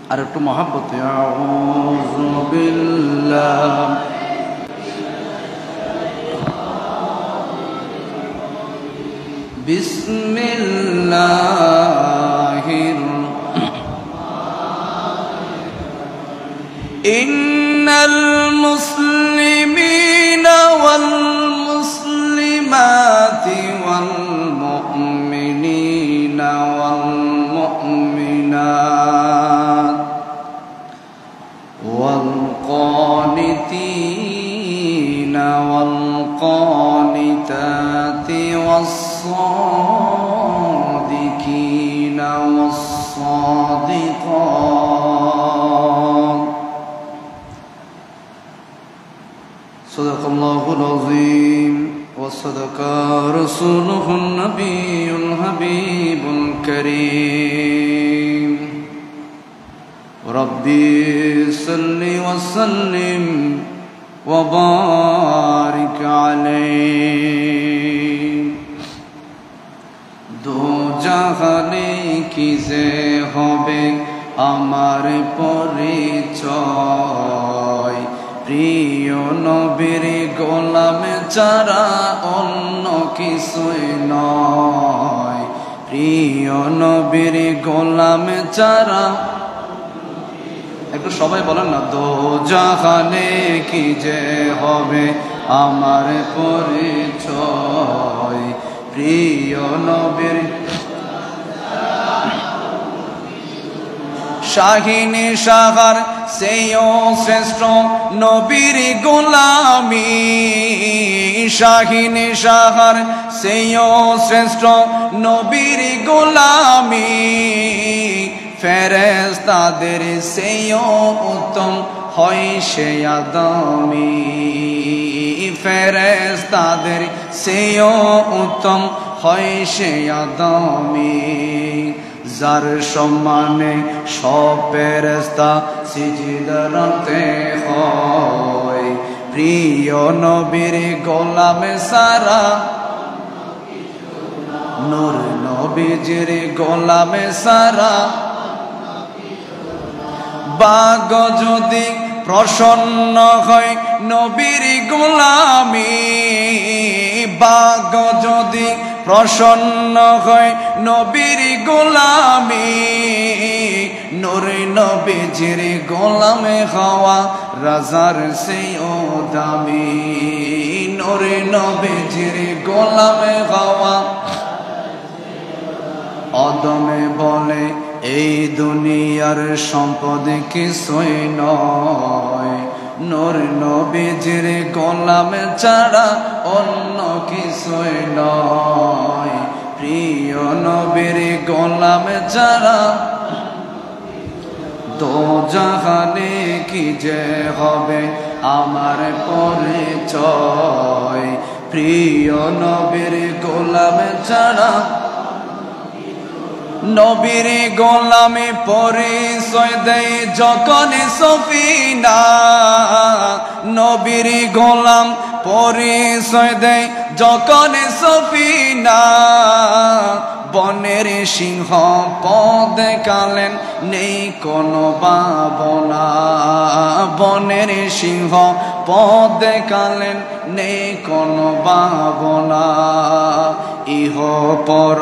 আর একটু মহাব্বতে আউযু বিল্লাহ বিসমিল্লাহির ইন্নাল মুসলিমিনা ওয়াল মুসলিমাতি ওয়াল মুমিনিনা ওয়াল মুমিনাত ওয়াল কানিতিনা ওয়াল কানিতাতি ওয়াস সাদিকিনা ওয়াস সাদিকাত সাদাকাল্লাহুল আযীম ওয়া সাদাকা রাসূলুহুন নাবিয়ুল হাবিবুল কারীম রব্বি সাল্লি ওয়া সাল্লিম ওয়া বারিক আলাইহি দো জাহানে কি যে হবে আমার পরিচয় প্রিয় নবীর গোলাম ছাড়া অন্য কিছুই নয় প্রিয় নবীর গোলাম ছাড়া একটু সবাই বলেন না দো জাহানে কি যে হবে আমার পরিচয় প্রিয় নবীর শাহিনী সাগর সেও শ্রেষ্ঠ নবীর গোলামি শাহিনী সাগর সেও শ্রেষ্ঠ নবীর গোলামি ফেরেশতাদের সেও উত্তম হয় সে আদমি ফেরেশতাদের সেও উত্তম হয় সে আদমি যার সম্মানে সব ফেরেশতা সিজদাতে হয় প্রিয় নবীর গোলাম সারা নূর নবীজির গোলাম সারা বাগ যদি প্রসন্ন হয় নবীর গোলামি বাগ যদি প্রসন্ন হয় নবীর গোলামি নূর নবীজির গোলামে হওয়া রাজার সেও দামি নূর নবীজির গোলামে হওয়া অদমে বলে এই দুনিয়ার সম্পদ কিছুই নয় নূর নবীজির গোলাম ছাড়া অন্য কিছুই নয় প্রিয় নবীর গোলাম ছাড়া দো জাহানে কি যে হবে আমার পরিচয় প্রিয় নবীর গোলাম ছাড়া নবীর গোলামে পরিচয় দেয় যখন সফিনা নবীর গোলাম পরিচয় দেয় যখন সফিনা বনের সিংহ পদ কালেন নেই কোনো ভাবনা বনের সিংহ পদ কালেন নেই কোনো ভাবনা ইহ পর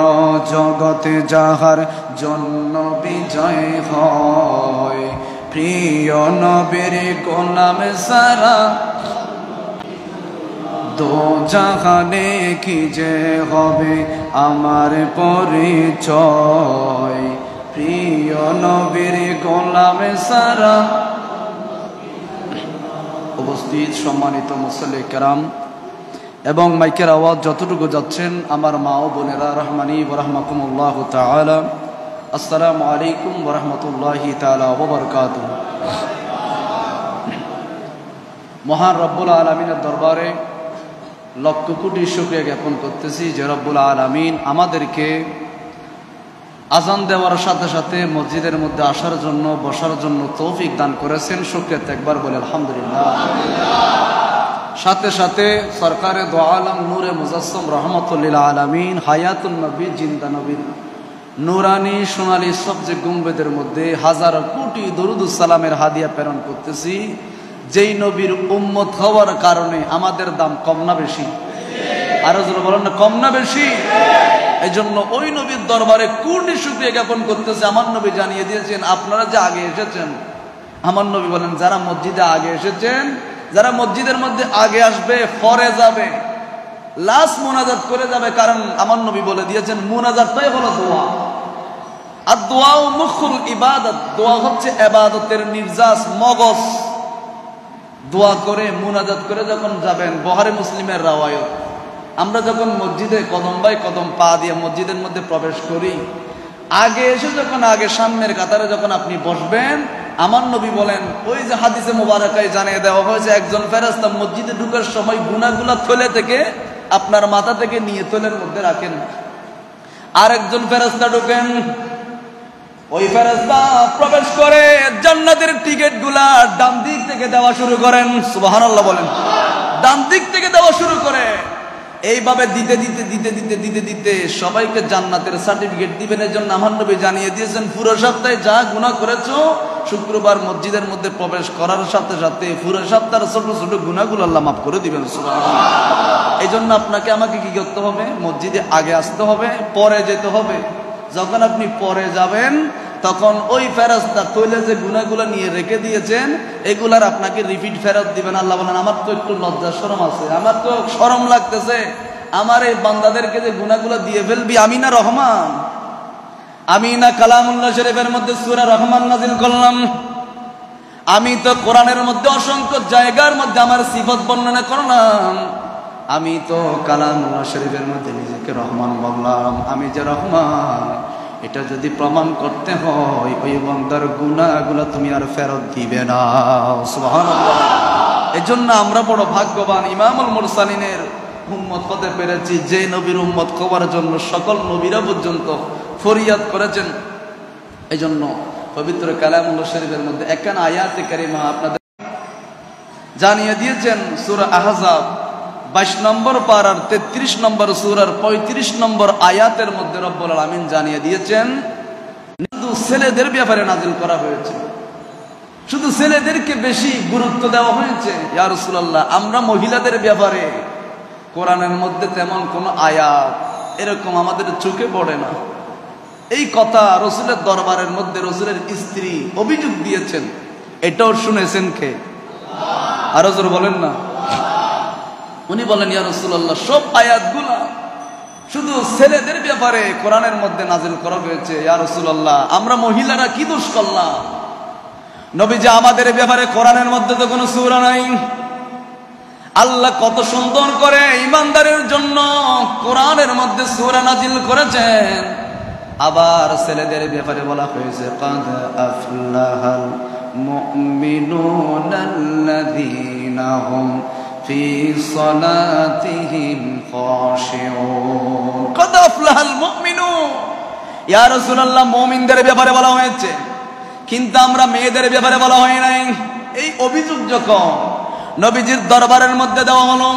জগতে যাহার জন্য বিজয় হয় প্রিয় নবীর গোলাম সারা দো জাহানে কি যে হবে আমার পরিচয় প্রিয় নবীর গোলাম সারা উপস্থিত সম্মানিত মুসল্লি কেরাম এবং মাইকের আওয়াজ যতটুকু যাচ্ছেন আমার মা ও বোনেরা রহমানি ওয়া রাহমাকুমুল্লাহ তাআলা আসসালামু আলাইকুম ওয়া রাহমাতুল্লাহি তাআলা ওয়া বারাকাতুহু মহান রব্বুল আলামিনের দরবারে লক্ষ কোটি শুকরিয়া জ্ঞাপন করতেছি যে রব্বুল আলামিন আমাদেরকে আজান দেওয়ার সাথে সাথে মসজিদের মধ্যে আসার জন্য বসার জন্য তৌফিক দান করেছেন শুকরিয়া একবার বলে আলহামদুলিল্লাহ সাথে সাথে সরকারে দো আলম নূরে মুজাসসম রহমতুল্লিল আলামিন হায়াতুন নবী জিন্দা নবীর নুরানি সোনালী সবচেয়ে গম্বুজের মধ্যে হাজার কোটি দরুদুস সালামের হাদিয়া প্রেরণ করতেছি, যেই নবীর উম্মত হওয়ার কারণে আমাদের দাম কম না বেশি? আরো জোরে বলেন না, কম না বেশি? এই জন্য ওই নবীর দরবারে কোটি শুকরিয়া জ্ঞাপন করতেছে। আমার নবী জানিয়ে দিয়েছেন আপনারা যে আগে এসেছেন, আমার নবী বলেন যারা মসজিদে আগে এসেছেন, যারা মসজিদের মধ্যে আগে আসবে পরে যাবে, লাস্ট মোনাজাত করে যাবে। কারণ আমার নবী বলে দিয়েছেন মোনাজাতটাই হলো দোয়া, আর দোয়া মুখুল ইবাদত। দোয়া হচ্ছে ইবাদতের নির্যাস, মগজ। দোয়া করে মোনাজাত করে যখন যাবেন, বুখারী মুসলিমের রাওয়ায়াত, আমরা যখন মসজিদে কদম বাই কদম পা দিয়ে মসজিদের মধ্যে প্রবেশ করি, আগে এসে যখন আগে সামনের কাতারে যখন আপনি বসবেন, আমার নবী বলেন ওই যে হাদিসে মুবারাকায় জানিয়ে দেওয়া হয়েছে একজন ফেরেশতা মসজিদে ঢুকার সময় গুনাহগুলো থলে থেকে আপনার মাথা থেকে নিয়ে থলের মধ্যে রাখেন। আর একজন ফেরেশতা ঢুকেন, ওই ফেরেশতা প্রবেশ করে জান্নাতের টিকিট গুলা ডান দিক থেকে দেওয়া শুরু করেন। সুবহানাল্লাহ বলেন। ডান দিক থেকে দেওয়া শুরু করে, এইভাবে দিতে দিতে দিতে দিতে দিতে দিতে সবাইকে জান্নাতের সার্টিফিকেট দিবেন। এর জন্য আমার নবী জানিয়ে দিয়েছেন পুরো সপ্তাহে যা গুনাহ করেছো, শুক্রবার মসজিদের মধ্যে প্রবেশ করার সাথে সাথে পুরো সপ্তাহের ছোট ছোট গুনাহগুলো আল্লাহ মাফ করে দিবেন। সুবহানাল্লাহ। এই জন্য আপনাকে আমাকে কি করতে হবে? মসজিদে আগে আসতে হবে, পরে যেতে হবে। যখন আপনি পরে যাবেন তখন ওই ফেরেশতা তৈলে যে গুনাহগুলো নিয়ে রেখে দিয়েছেন এগুলার আপনাকে রিপিট ফেরত দিবেন। আল্লাহ বলেন আমার তো একটু লজ্জা শরম আছে, আমার তো শরম লাগতেছে, আমার এই বান্দাদেরকে যে গুনাহগুলো দিয়ে ফেলবি। আমি না রহমান, আমি না কালামুল্লাহ শরীফের মধ্যে সূরা রহমান নাযিল করলাম, আমি তো কোরআনের মধ্যে অসংখ্য জায়গার মধ্যে আমার সিফত বর্ণনা করলাম, আমি তো কালামুল্লাহ শরীফের মধ্যে নিজেকে রহমান বললাম। আমি যে রহমান এটা যদি প্রমাণ করতে হয় ওই বান্দার গুনাহগুলো তুমি আর ফেরত দিবে না। সুবহানাল্লাহ। এজন্য আমরা বড় ভাগ্যবান, ইমামুল মুরসালিনের উম্মত হতে পেরেছি, যে নবীর উম্মত হওয়ার জন্য সকল নবীরা পর্যন্ত ফরিয়াদ করেছেন। এজন্য পবিত্র কালামুল্লাহ শরীফের মধ্যে একখানা আয়াতে কারিমা আপনাদের জানিয়ে দিয়েছেন। সূরা আহজাব 22 নম্বর পারার 33 নম্বর সূরার 35 নম্বর আয়াতের মধ্যে রব্বুল আলামিন জানিয়ে দিয়েছেন শুধু ছেলেদের ব্যাপারে নাজিল করা হয়েছে, শুধু ছেলেদেরকে বেশি গুরুত্ব দেওয়া হয়েছে। ইয়া রাসূলুল্লাহ, আমরা মহিলাদের ব্যাপারে কোরআনের মধ্যে তেমন কোনো আয়াত এরকম আমাদের চোখে পড়ে না। এই কথা রাসূলের দরবারের মধ্যে রাসূলের স্ত্রী অভিযোগ দিয়েছেন, এটাও শুনেছেন কে? আরো জোরে বলেন না। উনি বলেন ইয়া রাসূলুল্লাহ, সব আয়াতগুলা শুধু ছেলেদের ব্যাপারে কোরআনের মধ্যে নাজিল করা হয়েছে। ইয়া রাসূলুল্লাহ, আমরা মহিলারা কি দোষ করলাম? নবীজি আমাদের ব্যাপারে কোরআনের মধ্যে তো কোনো সূরা নাই। আল্লাহ কত সুন্দর করে ঈমানদারের জন্য কোরআনের মধ্যে সূরা নাজিল করেছেন। আবার ছেলেদের ব্যাপারে বলা হয়েছে কাদ আফলাহাল মুমিনুনাল্লাযীনা হুম ফি সালাতিহিম খাশিউন। কাদ আফলাহাল মুমিনুন। ইয়া রাসূলুল্লাহ, মুমিনদের ব্যাপারে বলা হয়েছে, কিন্তু আমরা মেয়েদের ব্যাপারে বলা হয় নাই। এই অভিযোগ যখন নবীজির দরবারের মধ্যে দেওয়া হলো,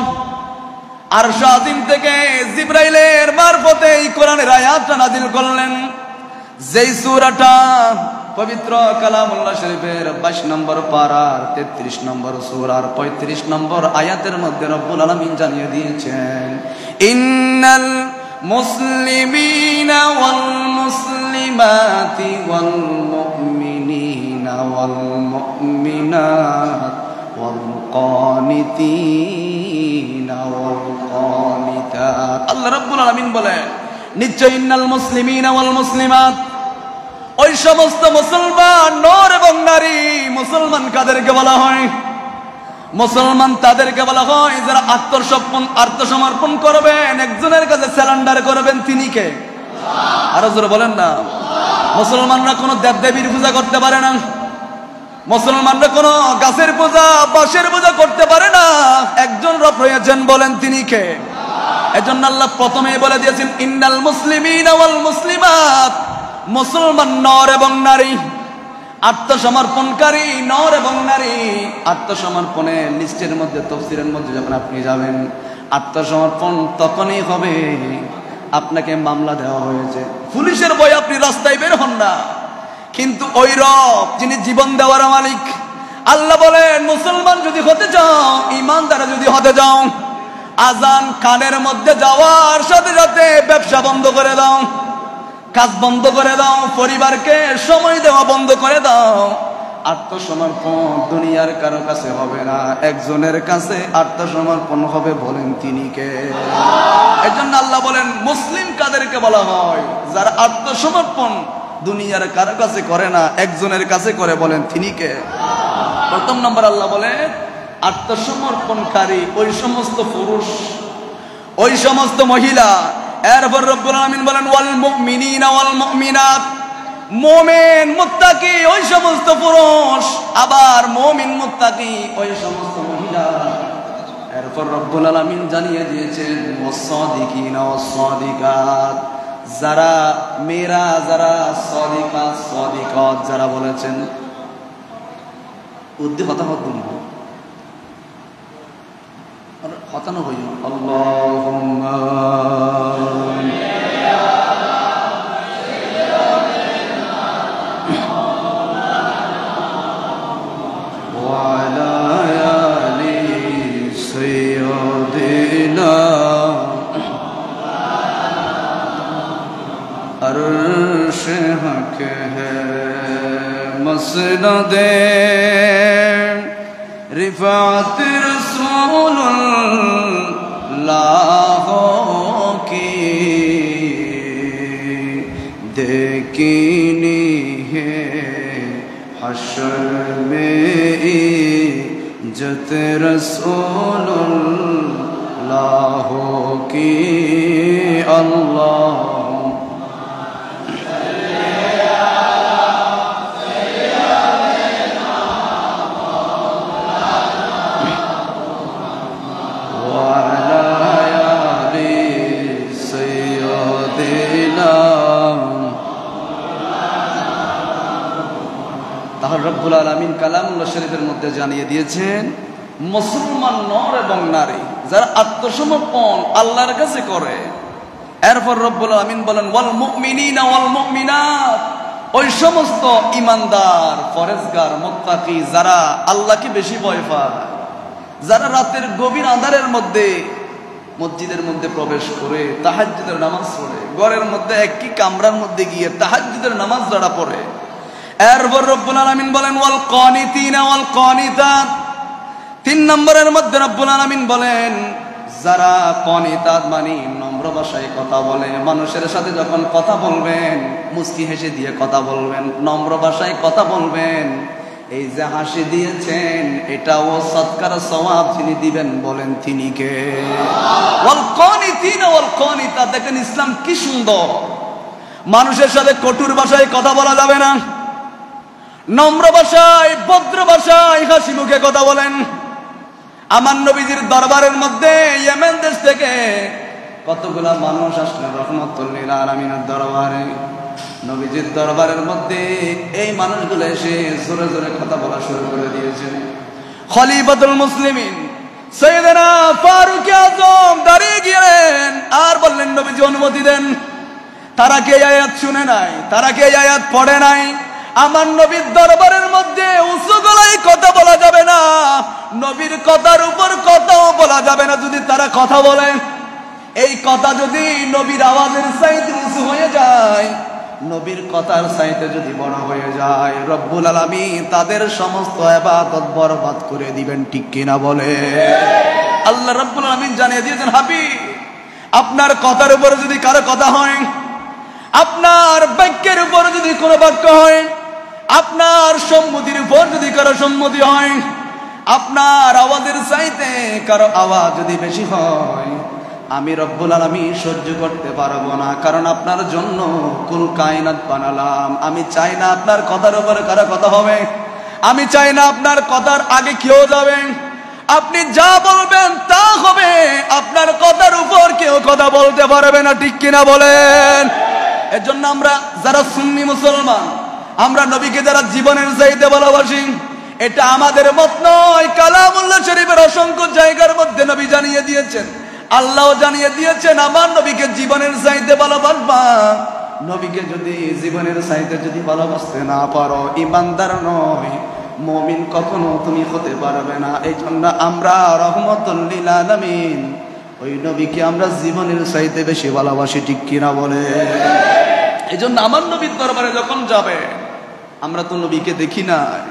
আরশ আজিম থেকে জিবরাইলের মারফতে এই কোরআনের আয়াতটা নাযিল করলেন, যেই সূরাটা পবিত্র কালামুল্লাহ শরীফের 22 নম্বর পারার 33 নম্বর সূরার 35 নম্বর আয়াতের মধ্যে রব্বুল আলামিন জানিয়ে দিয়েছেন ইন্নাল মুসলিমিনা ওয়াল মুসলিমাতি ওয়াল মুমিনিনা ওয়াল মুমিনাত ওয়াল কানিতিনা ওয়াল কানিতাত। আল্লাহ রাব্বুল আলামিন বলেন নিশ্চয় ইন্নাল মুসলিমিনা ওয়াল মুসলিমাত, ওই সমস্ত মুসলমান নর এবং নারী। মুসলমান কাদেরকে বলা হয়? মুসলমান তাদেরকে বলা হয় যারা আত্মসমর্পণ করবেন, একজনের কাছে সারেন্ডার করবেন। তিনি কে? আরো জোরে বলেন না। মুসলমানরা কোনো দেবদেবীর পূজা করতে পারে না, মুসলমানরা কোনো গাছের পূজা বাঁশের পূজা করতে পারে না। একজন রব রয়েছেন, বলেন তিনি কে? এজন্য আল্লাহ প্রথমেই বলে দিয়েছেন ইন্নাল মুসলিমিনা ওয়াল মুসলিমাত, মুসলমান নর এবং নারী, আত্মসমর্পণকারী নর এবং নারী। আত্মসমর্পণের লিস্টের মধ্যে তাফসীরের মধ্যে যখন আপনি যাবেন, আত্মসমর্পণ তখনই হবে আপনাকে মামলা দেওয়া হয়েছে, পুলিশের ভয়ে আপনি রাস্তায় বের হন না, কিন্তু ওই রব যিনি জীবন দেওয়ার মালিক আল্লাহ বলেন, মুসলমান যদি হতে চাও, ইমানদার যদি হতে চাও, আজান কানের মধ্যে যাওয়ার সাথে সাথে ব্যবসা বন্ধ করে দাও, কাজ বন্ধ করে দাও, পরিবারকে সময় দেওয়া বন্ধ করে দাও। আত্মসমর্পণ দুনিয়ার কারো কাছে হবে না, একজনের কাছে আত্মসমর্পণ হবে, বলেন তিনি কে? এজন্য আল্লাহ বলেন মুসলিম কাদেরকে বলা হয়? যারা আত্মসমর্পণ দুনিয়ার কারো কাছে করে না, একজনের কাছে করে, বলেন তিনি কে? প্রথম নম্বর আল্লাহ বলে আত্মসমর্পণকারী ওই সমস্ত পুরুষ, ওই সমস্ত মহিলা। এরপর রব্বুল আলামিন বলেন ওয়াল মুমিনিনা ওয়াল মুমিনাত, মুমিন মুত্তাকি ওই সমস্ত পুরুষ, আবার মুমিন মুত্তাকি ওই সমস্ত মহিলা। এরপর রব্বুল আলামিন জানিয়ে দিয়েছেন ওয়াস-সাদিকিনা ওয়াস-সাদিকাত, যারা মেয়েরা, যারা সাদিকা সাদিকাত যারা বলেছেন, উদ্দি হতাহত দুন হতানো হই আল্লাহুম্মা ওয়া আলা আলি সাইয়্যিদিনা अर्श हक है मसनदे रिफात रसूलुल्लाह की देखनी है हश्र में इज्जत रसूलुल्लाह की। अल्लाह রব্বুল আলামিন কালামুল্লাহ শরীফের মধ্যে জানিয়ে দিয়েছেন মুসলমান নর এবং নারী যারা আত্মসমর্পণ আল্লাহর কাছে করে। এরপর রব্বুল আলামিন বলেন ওয়াল মুমিনিনা ওয়াল মুমিনাত, ওই সমস্ত ইমানদার পরেজগার মুত্তাকি যারা আল্লাহকে বেশি ভয় পায়, যারা রাতের গভীর আঁধারের মধ্যে মসজিদের মধ্যে প্রবেশ করে তাহাজ্জুদের নামাজ পড়ে, ঘরের মধ্যে একই কামরার মধ্যে গিয়ে তাহাজ্জুদের নামাজ যারা পড়ে। এরপর রব্বুল আলামিন বলেন ওয়াল কানিতিনা ওয়াল কানিতাত, 3 নম্বরের মধ্যে রব্বুল আলামিন বলেন যারা কানিতাত মানে নম্র ভাষায় কথা বলে, মানুষের সাথে যখন কথা বলবেন মুস্কি হেসে দিয়ে কথা বলবেন, নম্র ভাষায় কথা বলবেন। এই যে হাসি দিয়েছেন এটাও সদকার সওয়াব যিনি দিবেন, বলেন তিনি কে? ওয়াল কানিতিনা ওয়াল কানিতাত। দেখেন ইসলাম কি সুন্দর, মানুষের সাথে কঠোর ভাষায় কথা বলা যাবে না, নম্র ভাষায় ভদ্র ভাষায় হাসি মুখে কথা বলেন। আমার নবীজির দরবারের মধ্যে ইয়েমেন দেশ থেকে কতগুলা মানুষ আসলেন রহমতুল লিল আলামিনের দরবারে। নবীজির দরবারের মধ্যে এই মানুষগুলো এসে জোরে জোরে কথা বলা শুরু করে দিয়েছেন। খলিফাতুল মুসলিমিন সাইয়েদনা ফারুক আযম দাঁড়িয়ে গেলেন আর বললেন নবীজি অনুমতি দেন। তারা কি এই আয়াত শুনে নাই? তারা কি এই আয়াত পড়ে নাই? আমার নবীর দরবারের মধ্যে উঁচু গলায় কথা বলা যাবে না, নবীর কথার উপর কথাও বলা যাবে না। যদি তারা কথা বলে, এই কথা যদি নবীর আওয়াজের চাইতে উঁচু হয়ে যায়, নবীর কথার চাইতে যদি বড় হয়ে যায়, রব্বুল আলামিন তাদের সমস্ত ইবাদত বরবাদ করে দিবেন, ঠিক কিনা বলে? আল্লাহ রব্বুল আলামিন জানিয়ে দিয়েছেন হাবিব, আপনার কথার উপর যদি কারো কথা হয়, আপনার বাক্যের উপর যদি কোনো বাক্য হয়, আপনার সম্মতির উপর যদি কারো সম্মতি হয়, আপনার আওয়াজের চাইতে কারো আওয়াজ যদি বেশি হয়, আমি রব্বুল আলামিন সহ্য করতে পারবো না। কারণ আপনার জন্য কুল কায়নাত বানালাম। আমি চাই না আপনার কথার উপরে কারো কথা হবে, আমি চাই না আপনার কথার আগে কেউ যাবে। আপনি যা বলবেন তা হবে, আপনার কথার উপর কেউ কথা বলতে পারবে না, ঠিক কিনা বলেন? এর জন্য আমরা যারা সুন্নি মুসলমান, আমরা নবীকে যারা জীবনের চাইতে ভালোবাসি, এটা আমাদের মত নয়। কালামুল্লাহ শরীফের অসংখ্য জায়গার মধ্যে নবী জানিয়ে দিয়েছেন, আল্লাহ জানিয়ে দিয়েছেন, আমার নবীকে জীবনের চাইতে ভালোবাসবা, নবীকে যদি জীবনের চাইতে যদি ভালোবাসতে না পারো, ইমানদার নয়, মুমিন কখনো তুমি হতে পারবে না। এই জন্য আমরা রহমতুল লিল আলামিন ওই নবীকে আমরা জীবনের চাইতে বেশি ভালোবাসি, ঠিক কিনা বলে? এই জন্য আমার নবীর দরবারে যখন যাবে, আমরা তো নবীকে দেখি নাই,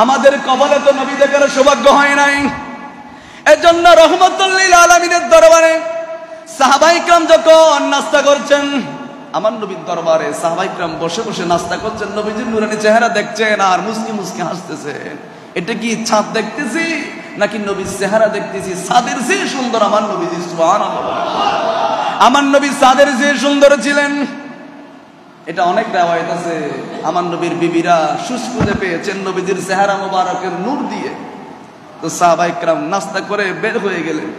আমাদের কপালে তো নবী দেখার সৌভাগ্য হয় নাই। এজন্য রহমতুল লিল আলামিনের দরবারে সাহাবায়ে কেরাম যখন নাস্তা করছেন, আমার নবীর দরবারে সাহাবায়ে কেরাম বসে বসে নাস্তা করছেন, নবীজির নূরানী চেহারা দেখছেন আর মুস্কি মুস্কি হাসতেছেন। এটা কি ছাদ দেখতেছি নাকি নবীর চেহারা দেখতেছি? ছাদের চেয়ে সুন্দর আমার নবীজি, সুবহানাল্লাহ। আমার নবী ছাদের চেয়ে সুন্দর ছিলেন। এটা অনেক রিওয়ায়াত আছে, আমার নবীর বিবিরা সুসুদে পেয়েছেন নবীজির চেহারা মোবারকের নূর দিয়ে। তো সাহাবায়ে কেরাম নাস্তা করে বের হয়ে গেলেন।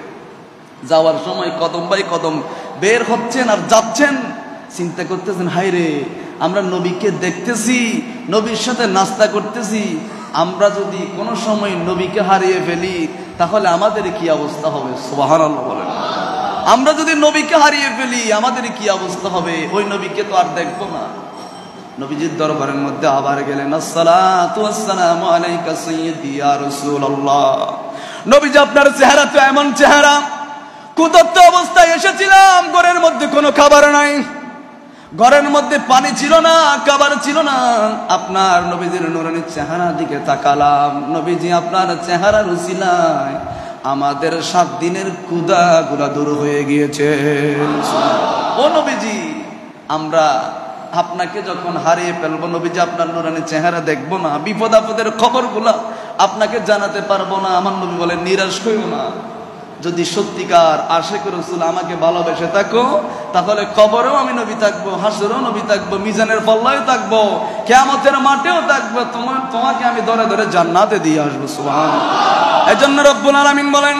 যাওয়ার সময় কদম বাই কদম বের হচ্ছেন আর যাচ্ছেন, চিন্তা করতেছেন, হায় রে, আমরা নবীকে দেখতেছি, নবীর সাথে নাস্তা করতেছি, আমরা যদি কোনো সময় নবীকে হারিয়ে ফেলি তাহলে আমাদের কি অবস্থা হবে? সুবহানাল্লাহ বলেন। আমরা যদি নবীকে হারিয়ে ফেলি আমাদের কি অবস্থা হবে? ওই নবীকে তো আর দেখবো না। নবীজির দরবারের মধ্যে আবার গেলেন, আসসালাতু ওয়াসসালামু আলাইকা সাইয়্যিদি ইয়া রাসূলুল্লাহ। নবীজি আপনার চেহারা তো এমন চেহারা, কুদত্ত অবস্থায় এসেছিলাম, ঘরের মধ্যে কোনো খাবার নাই, ঘরের মধ্যে পানি ছিল না, খাবার ছিল না। আপনার নবীজির নূরানী চেহারা দিকে তাকালাম, নবীজি আপনার চেহারার উসিলায় আমাদের 7 দিনের ক্ষুধাগুলা দূর হয়ে গিয়েছে। ও নবীজি, আমরা আপনাকে যখন হারিয়ে ফেলবো, নবীজি আপনার নূরানী চেহারা দেখবো না, বিপদ আপদের খবরগুলা আপনাকে জানাতে পারবো না। আমার নবী বলেন, নিরাশ হইও না, যদি সত্যিকার আশিক রাসূল আমাকে ভালোবেসে থাকো তাহলে কবরেও আমি নবী থাকবো, হাসরেও নবী থাকবো, মিজানের পাল্লায় থাকবো, কিয়ামতের মাঠেও থাকবো, তোমাকে আমি ধরে ধরে জান্নাতে দিয়ে আসবো। সুবহানাল্লাহ। এজন্য রব্বুল আলামিন বলেন,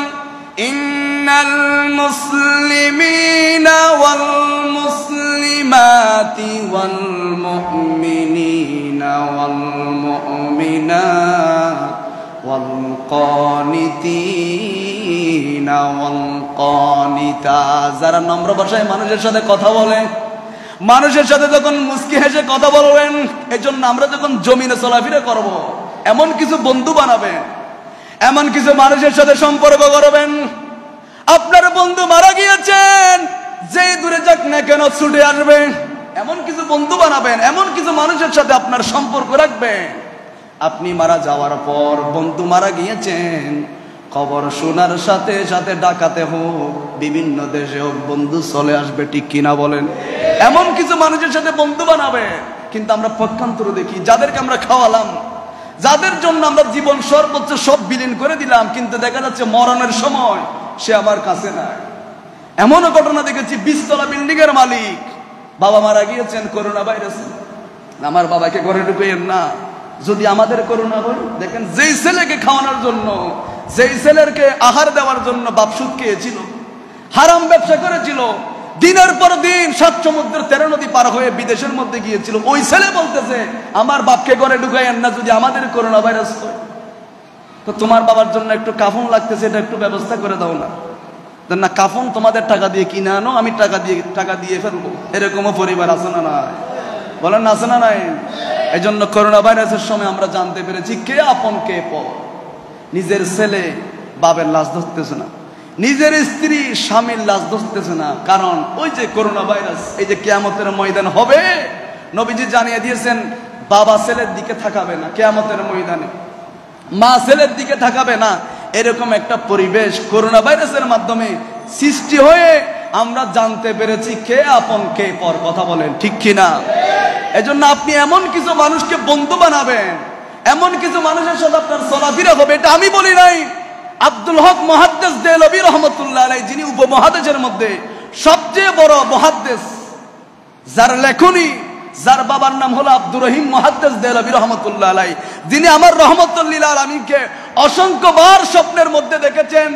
ইন্নাল মুসলিমিনা ওয়াল মুসলিমাতি ওয়াল মুমিনিনা ওয়াল মুমিনাত ওয়াল কানিতিনা ওয়াল কানিতাত। যারা নম্র ভাষায় মানুষের সাথে কথা বলে, মানুষের সাথে যখন মুস্কি হেসে কথা বলবেন, এজন্য আমরা যখন জমিনে চলাফেরা করব, এমন কিছু বন্ধু বানাবেন, এমন কিছু মানুষের সাথে সম্পর্ক করবেন। আপনার বন্ধু মারা গিয়েছেন, যে দূরে যাক না কেন ছুটে আসবে, এমন কিছু বন্ধু বানাবেন, এমন কিছু মানুষের সাথে আপনার সম্পর্ক রাখবেন। আপনি মারা যাওয়ার পর বন্ধু মারা গিয়েছেন, খবর শোনার সাথে সাথে ঢাকাতে হোক, বিভিন্ন দেশে হোক, বন্ধু চলে আসবে, ঠিক কিনা বলেন? এমন কিছু মানুষের সাথে বন্ধু বানাবে। কিন্তু আমরা পক্ষান্তর দেখি, যাদেরকে আমরা খাওয়ালাম, যাদের জন্য আমরা জীবন সর্বোচ্চ সব বিলীন করে দিলাম, কিন্তু দেখা যাচ্ছে মরণের সময় সে আমার কাছে নাই। এমনও ঘটনা দেখেছি, 20 তলা বিল্ডিং এর মালিক, বাবা মারা গিয়েছেন করোনা ভাইরাসে, আমার বাবাকে ঘরে ঢুকাইয়েন না, যদি আমাদের করোনা হয়। দেখেন, যেই ছেলেকে খাওয়ানোর জন্য, যেই ছেলেকে আহার দেওয়ার জন্য বাপ সুদ খেয়েছিল, হারাম ব্যবসা করেছিল, দিনের পর দিন 7 সমুদ্র 13 নদী পার হয়ে বিদেশের মধ্যে গিয়েছিল, ওই ছেলে বলতেছে আমার বাপকে ঘরে ঢুকাইয়েন না, যদি আমাদের করোনা ভাইরাস হয়। তো তোমার বাবার জন্য একটু কাফন লাগতেছে, এটা একটু ব্যবস্থা করে দাও না। না, কাফন তোমাদের টাকা দিয়ে কিনে আনো, আমি টাকা দিয়ে ফেলবো। এরকমও পরিবার আছে না নাই? বলেন আছে না নাই? এই জন্য করোনা ভাইরাসের সময় আমরা জানতে পেরেছি কে আপন কে পর। নিজের ছেলে বাবার লাশ ধরতেছে না, নিজের স্ত্রী স্বামীর লাশ ধরতেছে না, কারণ ওই যে করোনা ভাইরাস, এই যে কিয়ামতের ময়দান হবে, নবীজি জানিয়ে দিয়েছেন, বাবা ছেলের দিকে তাকাবে না কিয়ামতের ময়দানে, মা ছেলের দিকে তাকাবে না। এরকম একটা পরিবেশ করোনা ভাইরাসের মাধ্যমে সৃষ্টি হয়ে আমরা জানতে পেরেছি কে আপন কে পর। কথা বলেন ঠিক কিনা? এজন্য আপনি এমন কিছু মানুষকে বন্ধু বানাবেন, এমন কিছু মানুষের সাথে আপনার চলাফেরা হবে। এটা আমি বলি নাই, আব্দুল হক মুহাদ্দিস দেহলভী রাহমাতুল্লাহ আলাইহি, যিনি উপমহাদেশের মধ্যে সবচেয়ে বড় মুহাদ্দিস, যার লেখনী, যার বাবার নাম হলো আব্দুর রহিম মুহাদ্দিস দেহলভী রাহমাতুল্লাহ আলাইহি, যিনি আমার রহমতুল লিল আলামিনকে অসংখ্যবার স্বপ্নের মধ্যে দেখেছেন।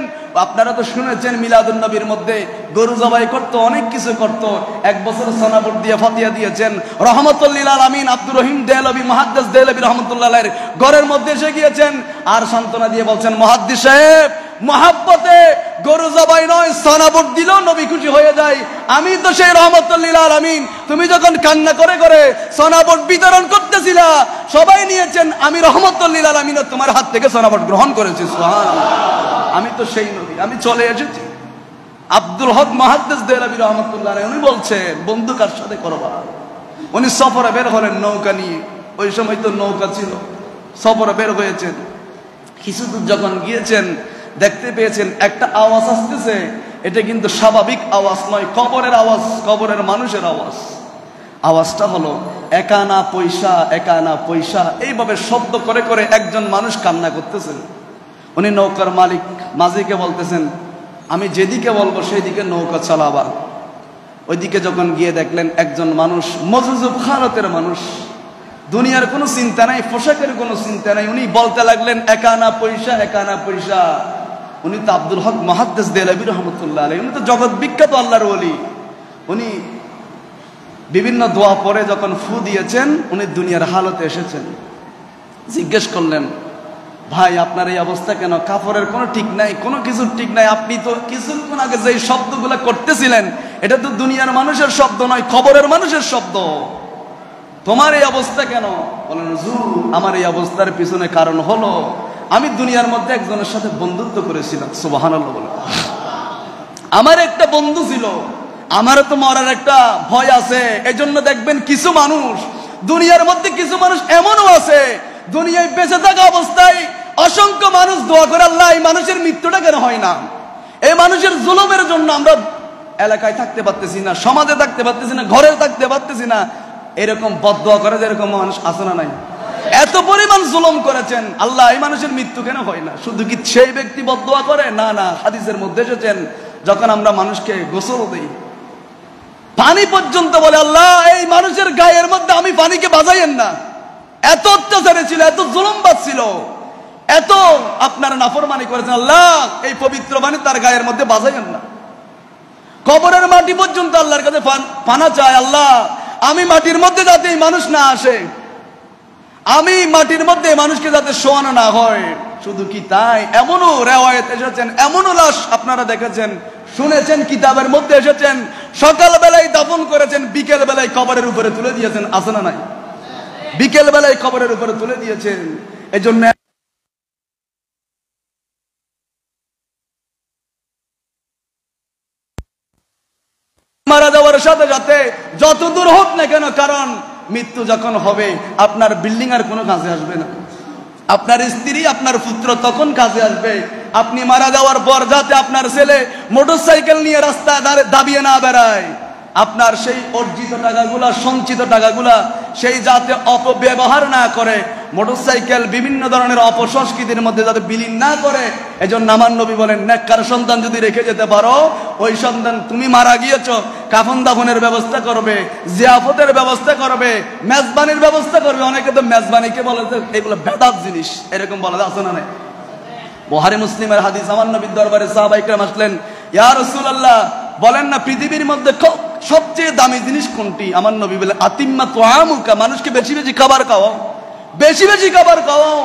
আপনারা তো শুনেছেন মিলাদুন নবীর মধ্যে গরু জবাই করত, অনেক কিছু করত। 1 বছর সনাবট দিয়ে ফাতিয়া দিয়েছেন। রহমতুল লিল আলামিন আব্দুর রহিম দেহলভী মুহাদ্দিস দেহলভী রাহমাতুল্লাহ আলাইহির ঘরের মধ্যে এসে গিয়েছেন আর সান্ত্বনা দিয়ে বলছেন, মুহাদ্দিস সাহেব মহাব্বতে গরু জবাই নয় সানাবট দিলেও নবী খুশি হয়ে যায়। আমি তো সেই রহমতুল লিল আলামিন। তুমি যখন কান্না করে করে সানাবট বিতরণ করতেছিলা, সবাই নিয়েছেন, আমি রহমতুল লিল আলামিন তোমার হাত থেকে সানাবট গ্রহণ করেছি। সুবহানাল্লাহ, আমি তো সেই নবী, আমি চলে এসেছি। আব্দুল হক মুহাদ্দিস দেহলভী রহমাতুল্লাহ আলাইহি উনি বলছেন, বন্ধু কার সাথে করবা? উনি সফরে বের হলেন নৌকা নিয়ে, ওই সময় তো নৌকা ছিল, সফরে বের হয়েছেন। কিছু দূর যখন গিয়েছেন, দেখতে পেয়েছেন একটা আওয়াজ আসতেছে। এটা কিন্তু স্বাভাবিক আওয়াজ নয়, কবরের আওয়াজ, কবরের মানুষের আওয়াজ। আওয়াজটা হলো একানা পয়সা, একানা পয়সা, এইভাবে শব্দ করে করে একজন মানুষ কান্না করতেছেন। উনি নৌকার মালিক মাঝিকে বলতেছেন, আমি যেদিকে বলবো সেই দিকে নৌকা চালাবা। ওইদিকে যখন গিয়ে দেখলেন একজন মানুষ, মজুজুব হালতের মানুষ, দুনিয়ার কোনো চিন্তা নাই, পোশাকের কোনো চিন্তা নাই। উনি বলতে লাগলেন একানা পয়সা, একানা পয়সা। উনি তো আব্দুল হক মুহাদ্দিস দেহলভী রহমাতুল্লাহ আলাইহি, উনি তো জগৎ বিখ্যাত আল্লাহর ওলি। উনি বিভিন্ন দোয়া পরে যখন ফু দিয়েছেন, উনি দুনিয়ার হালতে এসেছেন। জিজ্ঞেস করলেন, ভাই আপনার এই অবস্থা কেন? কাপড়ের কোনো ঠিক নাই, কোনো কিছুর ঠিক নাই। আপনি তো কিছুক্ষণ আগে যে শব্দগুলো করতেছিলেন, এটা তো দুনিয়ার মানুষের শব্দ নয়, কবরের মানুষের শব্দ। তোমার এই অবস্থা কেন? বলেন, হুজুর আমার এই অবস্থার পিছনে কারণ হলো আমি দুনিয়ার মধ্যে একজনের সাথে বন্ধুত্ব করেছিলাম। সুবহানাল্লাহ বলে, আমার একটা বন্ধু ছিল, আমারও তো মরার একটা ভয় আছে। এজন্য দেখবেন কিছু মানুষ দুনিয়ার মধ্যে, কিছু মানুষ এমনও আছে দুনিয়ায় বেঁচে থাকা অবস্থায় অসংখ্য মানুষ দোয়া করে, আল্লাহ এই মানুষের মৃত্যুটা কেন হয় না? এই মানুষের জুলুমের জন্য আমরা এলাকায় থাকতে পারতেছি না, সমাজে থাকতে পারতেছি না, ঘরে থাকতে পারতেছি না। এরকম বদদোয়া করে, এরকম মানুষ আছে না নাই? এত পরিমাণ জুলুম করেছেন, আল্লাহ এই মানুষের মৃত্যু কেন হয় না? শুধু কি সেই ব্যক্তি বদদোয়া করে? না না, হাদিসের মধ্যে এসেছেন, যখন আমরা মানুষকে গোসল দেই, পানি পর্যন্ত বলে, আল্লাহ এই মানুষের গায়ের মধ্যে আমি পানিকে বাজাইয়েন না। এত অত্যাচারে ছিল, এত জুলুমবাজ ছিল, এত আপনারা নাফরমানি করেছেন, আল্লাহ এই পবিত্র পানি তার গায়ের মধ্যে বাজাইয়েন না। কবরের মাটি পর্যন্ত আল্লাহর কাছে পানা চায়, আল্লাহ আমি মাটির মধ্যে যাতে এই মানুষ না আসে, আমি মাটির মধ্যে মানুষকে যাতে শোয়ানো না হয়। শুধু কি তাই, এমনও রিওয়ায়াত এসেছেন, এমনও লাশ আপনারা দেখেছেন, শুনেছেন, কিতাবের মধ্যে এসেছেন, সকাল বেলায় দাফন করেছেন, বিকেল বেলায় কবরের উপরে তুলে দিয়েছেন। আছে না নাই? বিকেল বেলায় কবরের উপরে তুলে দিয়েছেন। এজন্য মারা যাওয়ার সাথে সাথে যত দূর হোক না কেন, কারণ মৃত্যু যখন হবে আপনার বিল্ডিং আর কোনো কাজে আসবে না, আপনার স্ত্রী, আপনার পুত্র তখন কাজে আসবে। আপনি মারা যাওয়ার পর যাতে আপনার ছেলে মোটরসাইকেল নিয়ে রাস্তায় দাবিয়ে না বেড়ায়, আপনার সেই অর্জিত টাকাগুলা, সঞ্চিত টাকাগুলা সেই যাতে অপব্যবহার না করে, মোটরসাইকেল বিভিন্ন ধরনের অপসংস্কৃতির মধ্যে যাতে বিলীন না করে। এজন্য আমার নবী বলেন, নেককার সন্তান যদি রেখে যেতে পারো, ওই সন্তান তুমি মারা গিয়েছো, কাফন দাফনের ব্যবস্থা করবে, জিয়াফতের ব্যবস্থা করবে, মেজবানির ব্যবস্থা করবে। অনেকে তো মেজবানিকে বলে এগুলো বেদাত জিনিস, এরকম বলা আছে না? বুখারী মুসলিমের হাদিস, আমার নবীর দরবারে সাহাবায়ে কেরাম আসলেন, ইয়া রাসূলুল্লাহ বলেন না পৃথিবীর মধ্যে সবচেয়ে দামি জিনিস কোনটি? আমার নবী বলেন, আতিম্মা তুআমুকা, মানুষকে বেশি বেশি খাবার খাওয়াও, বেশি বেশি খাবার খাওয়াও।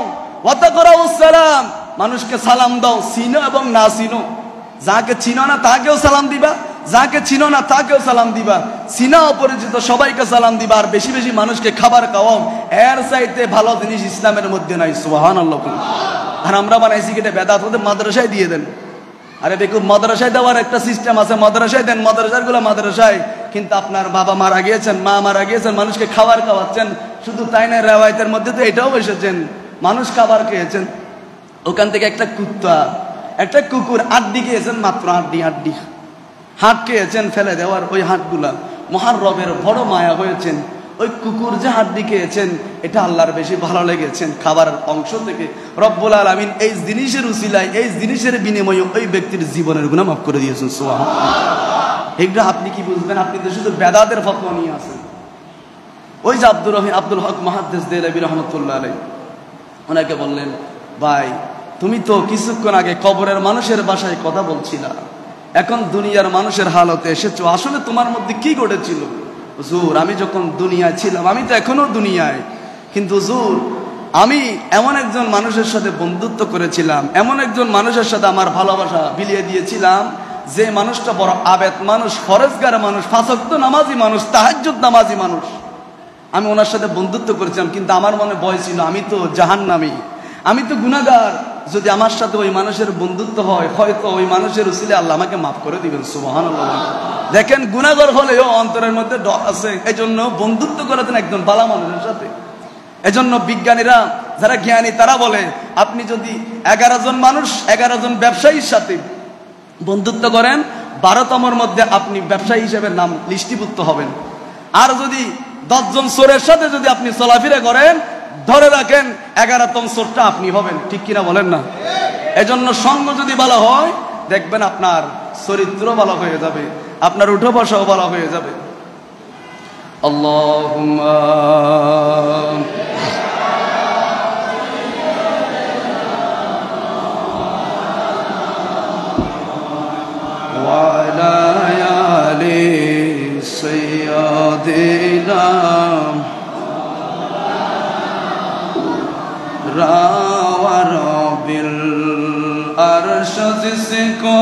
ওয়া তাকরাউস সালাম, মানুষকে সালাম দাও, চিনো এবং না চিনো, যাকে চিনো না তাকেও সালাম দিবা, যাকে চিনো না তাকেও সালাম দিবা, চিনা অপরিচিত সবাইকে সালাম দিবা, আর বেশি বেশি মানুষকে খাবার খাওয়াও। এর চাইতে ভালো জিনিস ইসলামের মধ্যে নাই। সুবহানাল্লাহ। আর আমরা বানাইছি কেটে বেদাত, ওদের মাদ্রাসায় দিয়ে দেন। আরে দেখুন, মাদ্রাসায় দেওয়ার একটা সিস্টেম আছে, মাদ্রাসায় দেন, মাদ্রাসার গুলো মাদ্রাসায়। কিন্তু আপনার বাবা মারা গিয়েছেন, মা মারা গিয়েছেন, মানুষকে খাবার খাওয়াচ্ছেন। শুধু তাই না, রেওয়ায়তের মধ্যে তো এটাও এসেছেন, মানুষ খাবার খেয়েছেন, ওখান থেকে একটা কুত্তা, একটা কুকুর আড্ডি খেয়েছেন, মাত্র আড্ডি হাট খেয়েছেন, ফেলে দেওয়ার ওই হাটগুলা। মহান রবের বড় মায়া হয়েছেন, ওই কুকুর যে হাড্ডি খেয়েছেন, এটা আল্লাহর বেশি ভালো লেগেছেন খাবারের অংশ থেকে। রব্বুল আলামিন এই জিনিসের উসিলায়, এই জিনিসের বিনিময়ে ওই ব্যক্তির জীবনের গুনাহ মাফ করে দিয়েছেন। সুবহানাল্লাহ। এগুলো আপনি কি বুঝবেন? আপনি তো শুধু বেদাতের ফতোয়া নিয়ে আসেন। ওই যে আব্দুল হক মুহাদ্দিস দেহলভী রহমাতুল্লাহ আলাইহি, ওনাকে বললেন, ভাই তুমি তো কিছুক্ষণ আগে কবরের মানুষের বাসায় কথা বলছিলা, এখন দুনিয়ার মানুষের হালতে এসেছো, আসলে তোমার মধ্যে কি ঘটেছিল? হুজুর আমি যখন দুনিয়ায় ছিলাম, আমি তো এখনো দুনিয়ায়, কিন্তু হুজুর আমি এমন একজন মানুষের সাথে বন্ধুত্ব করেছিলাম, এমন একজন মানুষের সাথে আমার ভালোবাসা বিলিয়ে দিয়েছিলাম, যে মানুষটা বড় আবেদ মানুষ, ফরজগার মানুষ, 5 ওয়াক্ত নামাজি মানুষ, তাহাজ্জুদ নামাজি মানুষ। আমি ওনার সাথে বন্ধুত্ব করেছিলাম, কিন্তু আমার মনে ভয় ছিল, আমি তো জাহান্নামী, আমি তো গুনাহগার। যদি আমার সাথে ওই মানুষের বন্ধুত্ব হয়, হয়তো ওই মানুষের উসিলে আল্লাহ আমাকে মাফ করে দিবেন। সুবহানাল্লাহ। দেখেন, গুনাহগার হলেও অন্তরের মধ্যে ডর আছে, এজন্য বন্ধুত্ব করেছেন একজন ভালো মানুষের সাথে। এজন্য বিজ্ঞানীরা যারা জ্ঞানী তারা বলে, আপনি যদি 11 জন মানুষ, 11 জন ব্যবসায়ীর সাথে বন্ধুত্ব করেন, 12তমের মধ্যে আপনি ব্যবসায়ী হিসেবে নাম লিস্টিভুক্ত হবেন। আর যদি 10 জন চোরের সাথে যদি আপনি চলাফেরা করেন, ধরে রাখেন 11তম চোরটা আপনি হবেন। ঠিক কিনা বলেন না? এজন্য সঙ্গ যদি ভালো হয়, দেখবেন আপনার চরিত্র ভালো হয়ে যাবে, আপনার উঠো বসাও ভালো হয়ে যাবে। আল্লাহুম্মা وعلى آل سيدنا رب العرش जिसको